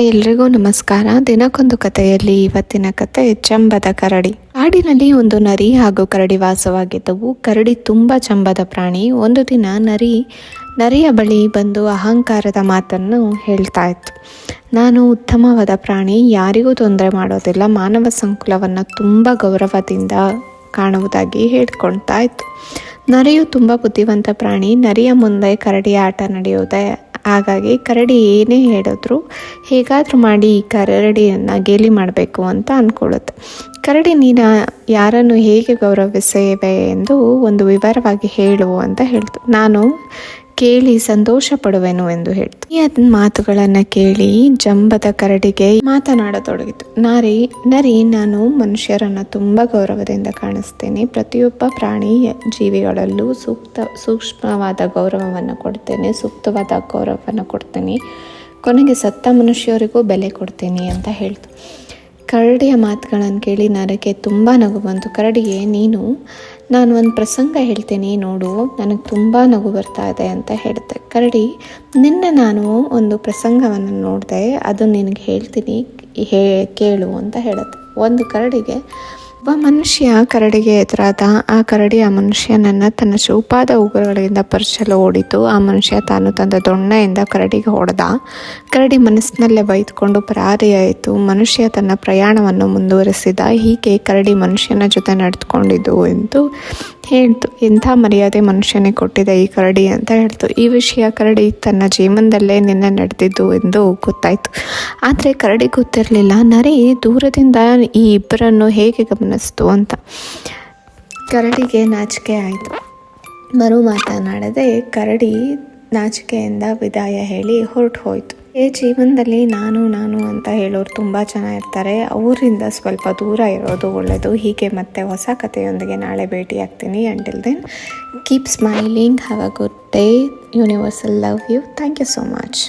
ಎಲ್ರಿಗೂ ನಮಸ್ಕಾರ. ದಿನಕ್ಕೊಂದು ಕಥೆಯಲ್ಲಿ ಇವತ್ತಿನ ಕತೆ ಚಂಬದ ಕರಡಿ. ಕಾಡಿನಲ್ಲಿ ಒಂದು ನರಿ ಹಾಗೂ ಕರಡಿ ವಾಸವಾಗಿದ್ದವು. ಕರಡಿ ತುಂಬಾ ಚಂಬದ ಪ್ರಾಣಿ. ಒಂದು ದಿನ ನರಿಯ ಬಳಿ ಬಂದು ಅಹಂಕಾರದ ಮಾತನ್ನು ಹೇಳ್ತಾ ಇತ್ತು. ನಾನು ಉತ್ತಮವಾದ ಪ್ರಾಣಿ, ಯಾರಿಗೂ ತೊಂದರೆ ಮಾಡೋದಿಲ್ಲ, ಮಾನವ ಸಂಕುಲವನ್ನು ತುಂಬ ಗೌರವದಿಂದ ಕಾಣುವುದಾಗಿ ಹೇಳ್ಕೊಳ್ತಾ ಇತ್ತು. ನರಿಯು ತುಂಬ ಬುದ್ಧಿವಂತ ಪ್ರಾಣಿ. ನರಿಯ ಮುಂದೆ ಕರಡಿಯ ಆಟ ನಡೆಯುವುದೇ. ಹಾಗಾಗಿ ಕರಡಿ ಏನೇ ಹೇಳಿದ್ರು ಹೇಗಾದರೂ ಮಾಡಿ ಈ ಕರಡಿಯನ್ನು ಗೇಲಿ ಮಾಡಬೇಕು ಅಂತ ಅಂದ್ಕೊಳ್ಳುತ್ತೆ. ಕರಡಿ, ನೀನು ಯಾರನ್ನು ಹೇಗೆ ಗೌರವಿಸುವೆ ಎಂದು ಒಂದು ವಿವರವಾಗಿ ಹೇಳು ಅಂತ ಹೇಳ್ತು. ನಾನು ಕೇಳಿ ಸಂತೋಷ ಪಡುವೆನು ಎಂದು ಹೇಳ್ತು. ಈ ಮಾತುಗಳನ್ನು ಕೇಳಿ ಜಂಬದ ಕರಡಿಗೆ ಮಾತನಾಡತೊಡಗಿತು. ನರಿ, ನಾನು ಮನುಷ್ಯರನ್ನು ತುಂಬ ಗೌರವದಿಂದ ಕಾಣಿಸ್ತೇನೆ. ಪ್ರತಿಯೊಬ್ಬ ಪ್ರಾಣಿ ಜೀವಿಗಳಲ್ಲೂ ಸೂಕ್ಷ್ಮವಾದ ಗೌರವವನ್ನು ಕೊಡ್ತೇನೆ, ಸೂಕ್ತವಾದ ಗೌರವವನ್ನು ಕೊಡ್ತೇನೆ. ಕೊನೆಗೆ ಸತ್ತ ಮನುಷ್ಯರಿಗೂ ಬೆಲೆ ಕೊಡ್ತೀನಿ ಅಂತ ಹೇಳ್ತು. ಕರಡಿಯ ಮಾತುಗಳನ್ನು ಕೇಳಿ ನರಿಗೆ ತುಂಬ ನಗು ಬಂತು. ಕರಡಿಗೆ, ನಾನು ಒಂದು ಪ್ರಸಂಗ ಹೇಳ್ತೀನಿ ನೋಡು, ನನಗೆ ತುಂಬ ನಗು ಬರ್ತಾ ಇದೆ ಅಂತ ಹೇಳುತ್ತೆ. ಕರಡಿ, ನಿನ್ನೆ ನಾನು ಒಂದು ಪ್ರಸಂಗವನ್ನು ನೋಡಿದೆ, ಅದು ನಿನಗೆ ಹೇಳ್ತೀನಿ, ಕೇಳು ಅಂತ ಹೇಳುತ್ತೆ. ಒಂದು ಕರಡಿಗೆ ಒಬ್ಬ ಮನುಷ್ಯ ಕರಡಿಗೆ ಎದುರಾದ. ಆ ಕರಡಿ ಆ ಮನುಷ್ಯನನ್ನು ತನ್ನ ಚೂಪಾದ ಉಗುರುಗಳಿಂದ ಪರ್ಚಲು ಓಡಿತು. ಆ ಮನುಷ್ಯ ತಾನು ತಂದ ದೊಣ್ಣೆಯಿಂದ ಕರಡಿಗೆ ಹೊಡೆದ. ಕರಡಿ ಮನಸ್ಸಿನಲ್ಲೇ ಬೈದುಕೊಂಡು ಪರಾರಿಯಾಯಿತು. ಮನುಷ್ಯ ತನ್ನ ಪ್ರಯಾಣವನ್ನು ಮುಂದುವರಿಸಿದ. ಹೀಗೆ ಕರಡಿ ಮನುಷ್ಯನ ಜೊತೆ ನಡೆದುಕೊಂಡಿದ್ದು ಎಂದು ಹೇಳ್ತು. ಎಂಥ ಮರ್ಯಾದೆ ಮನುಷ್ಯನೇ ಕೊಟ್ಟಿದೆ ಈ ಕರಡಿ ಅಂತ ಹೇಳ್ತು. ಈ ವಿಷಯ ಕರಡಿ ತನ್ನ ಜೀವನದಲ್ಲೇ ನಿನ್ನೆ ನಡೆದಿದ್ದು ಎಂದು ಗೊತ್ತಾಯಿತು. ಆದರೆ ಕರಡಿ ಗೊತ್ತಿರಲಿಲ್ಲ ನರಿ ದೂರದಿಂದ ಈ ಇಬ್ಬರನ್ನು ಹೇಗೆ ಗಮನಿಸ್ತು ಅಂತ. ಕರಡಿಗೆ ನಾಚಿಕೆ ಆಯಿತು. ಮರು ಮಾತನಾಡದೆ ಕರಡಿ ನಾಚಿಕೆಯಿಂದ ವಿದಾಯ ಹೇಳಿ ಹೊರಟು ಹೋಯಿತು. ಜೀವನದಲ್ಲಿ ನಾನು ಅಂತ ಹೇಳೋರು ತುಂಬ ಜನ ಇರ್ತಾರೆ. ಅವರಿಂದ ಸ್ವಲ್ಪ ದೂರ ಇರೋದು ಒಳ್ಳೆಯದು. ಹೀಗೆ ಮತ್ತೆ ಹೊಸ ಕಥೆಯೊಂದಿಗೆ ನಾಳೆ ಭೇಟಿಯಾಗ್ತೀನಿ. Until then keep smiling, have a good day, universal love you. Thank you so much.